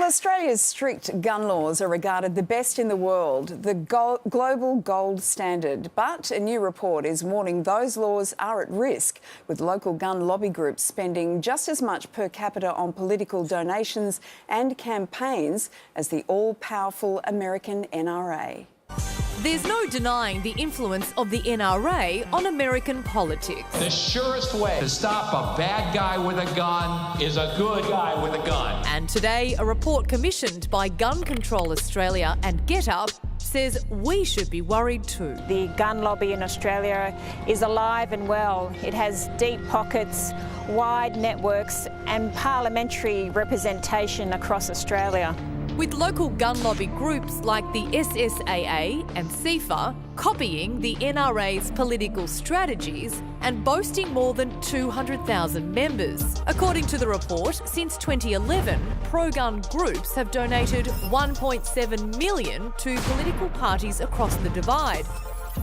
Well, Australia's strict gun laws are regarded the best in the world, the global gold standard. But a new report is warning those laws are at risk, with local gun lobby groups spending just as much per capita on political donations and campaigns as the all-powerful American NRA. There's no denying the influence of the NRA on American politics. The surest way to stop a bad guy with a gun is a good guy with a gun. And today, a report commissioned by Gun Control Australia and Get Up says we should be worried too. The gun lobby in Australia is alive and well. It has deep pockets, wide networks and parliamentary representation across Australia. With local gun lobby groups like the SSAA and CIFA copying the NRA's political strategies and boasting more than 200,000 members. According to the report, since 2011, pro-gun groups have donated $1.7 million to political parties across the divide.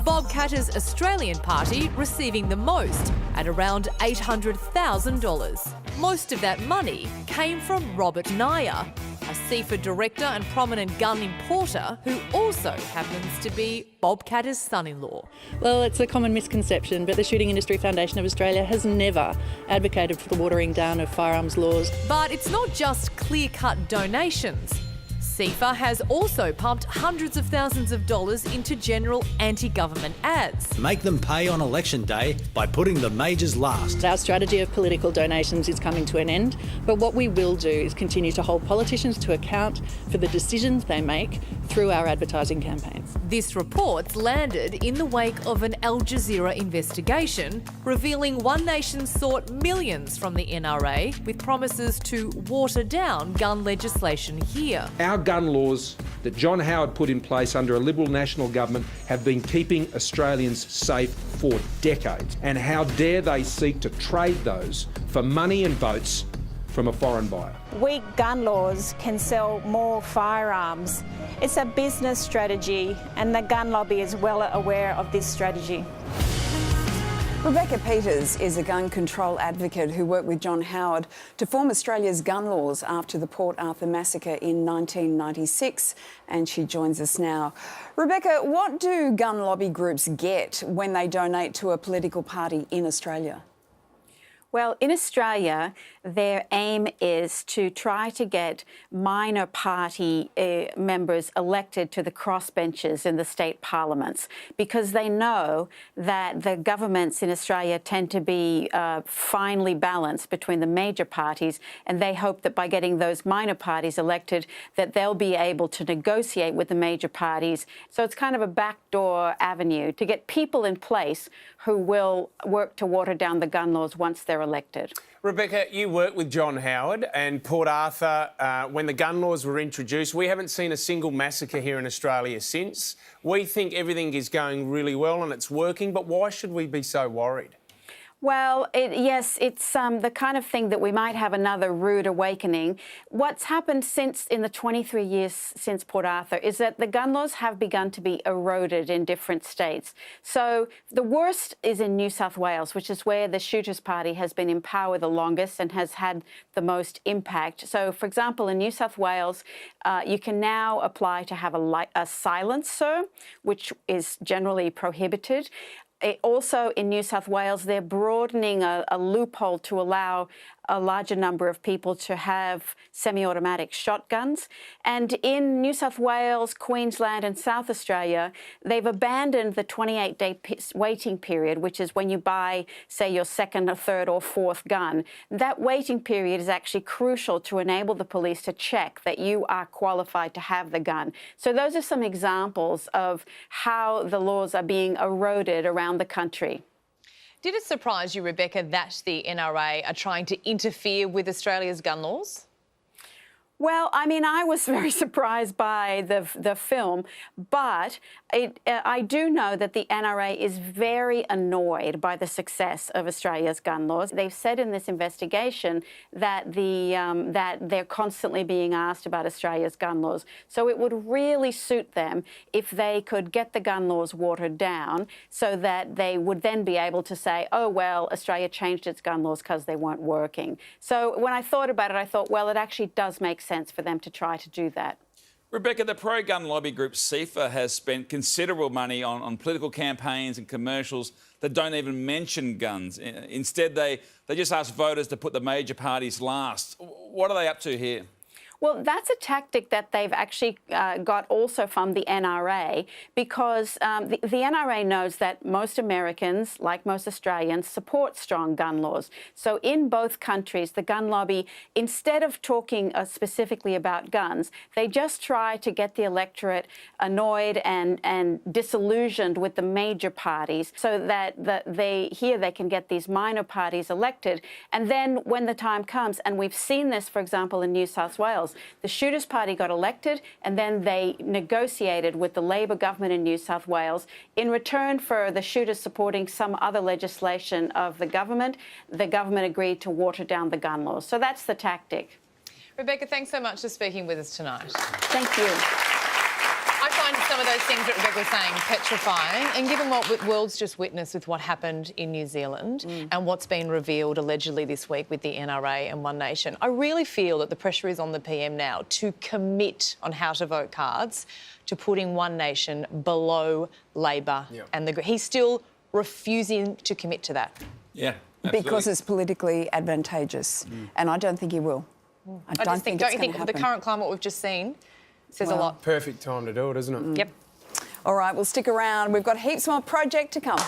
Bob Katter's Australian party receiving the most at around $800,000. Most of that money came from Robert Naya, a CIFA director and prominent gun importer who also happens to be Bob Katter's son-in-law. Well, it's a common misconception, but the Shooting Industry Foundation of Australia has never advocated for the watering down of firearms laws. But it's not just clear-cut donations. CIFA has also pumped hundreds of thousands of dollars into general anti-government ads. Make them pay on election day by putting the majors last. Our strategy of political donations is coming to an end, but what we will do is continue to hold politicians to account for the decisions they make through our advertising campaigns. This report's landed in the wake of an Al Jazeera investigation revealing One Nation sought millions from the NRA with promises to water down gun legislation here. Our gun laws that John Howard put in place under a Liberal national government have been keeping Australians safe for decades. And how dare they seek to trade those for money and votes from a foreign buyer? Weak gun laws can sell more firearms. It's a business strategy, and the gun lobby is well aware of this strategy. Rebecca Peters is a gun control advocate who worked with John Howard to form Australia's gun laws after the Port Arthur massacre in 1996, and she joins us now. Rebecca, what do gun lobby groups get when they donate to a political party in Australia? Well, in Australia, their aim is to try to get minor party members elected to the crossbenches in the state parliaments, because they know that the governments in Australia tend to be finely balanced between the major parties, and they hope that by getting those minor parties elected, that they'll be able to negotiate with the major parties. So it's kind of a backdoor avenue to get people in place who will work to water down the gun laws once they're elected. Rebecca, you worked with John Howard and Port Arthur when the gun laws were introduced. We haven't seen a single massacre here in Australia since. We think everything is going really well and it's working, but why should we be so worried? Well, yes, it's the kind of thing that we might have another rude awakening. What's happened in the 23 years since Port Arthur is that the gun laws have begun to be eroded in different states. So the worst is in New South Wales, which is where the Shooters Party has been in power the longest and has had the most impact. So, for example, in New South Wales, you can now apply to have a silencer, which is generally prohibited. Also in New South Wales, they're broadening a loophole to allow a larger number of people to have semi-automatic shotguns. And in New South Wales, Queensland and South Australia, they've abandoned the 28-day waiting period, which is when you buy, say, your second or third or fourth gun. That waiting period is actually crucial to enable the police to check that you are qualified to have the gun. So those are some examples of how the laws are being eroded around the country. Did it surprise you, Rebecca, that the NRA are trying to interfere with Australia's gun laws? Well, I mean, I was very surprised by the film, but I do know that the NRA is very annoyed by the success of Australia's gun laws. They've said in this investigation that that they're constantly being asked about Australia's gun laws. So it would really suit them if they could get the gun laws watered down so that they would then be able to say, oh, well, Australia changed its gun laws because they weren't working. So when I thought about it, I thought, well, it actually does make sense for them to try to do that. Rebecca, the pro-gun lobby group CIFA has spent considerable money on political campaigns and commercials that don't even mention guns. Instead, they just ask voters to put the major parties last. What are they up to here? Well, that's a tactic that they've actually got also from the NRA, because the NRA knows that most Americans, like most Australians, support strong gun laws. So in both countries, the gun lobby, instead of talking specifically about guns, they just try to get the electorate annoyed and disillusioned with the major parties so that they can get these minor parties elected. And then when the time comes, and we've seen this, for example, in New South Wales, the Shooters Party got elected and then they negotiated with the Labor government in New South Wales in return for the shooters supporting some other legislation of the government. The government agreed to water down the gun laws. So that's the tactic. Rebecca, thanks so much for speaking with us tonight. Thank you. I find some of those things that Rebecca was saying petrifying, and given what the world's just witnessed with what happened in New Zealand and what's been revealed allegedly this week with the NRA and One Nation, I really feel that the pressure is on the PM now to commit on how to vote cards to putting One Nation below Labor and the... He's still refusing to commit to that. Yeah, absolutely. Because it's politically advantageous, and I don't think he will. I don't think don't you think the current climate we've just seen says a lot? Perfect time to do it, isn't it? Yep. All right, we'll stick around. We've got heaps more project to come.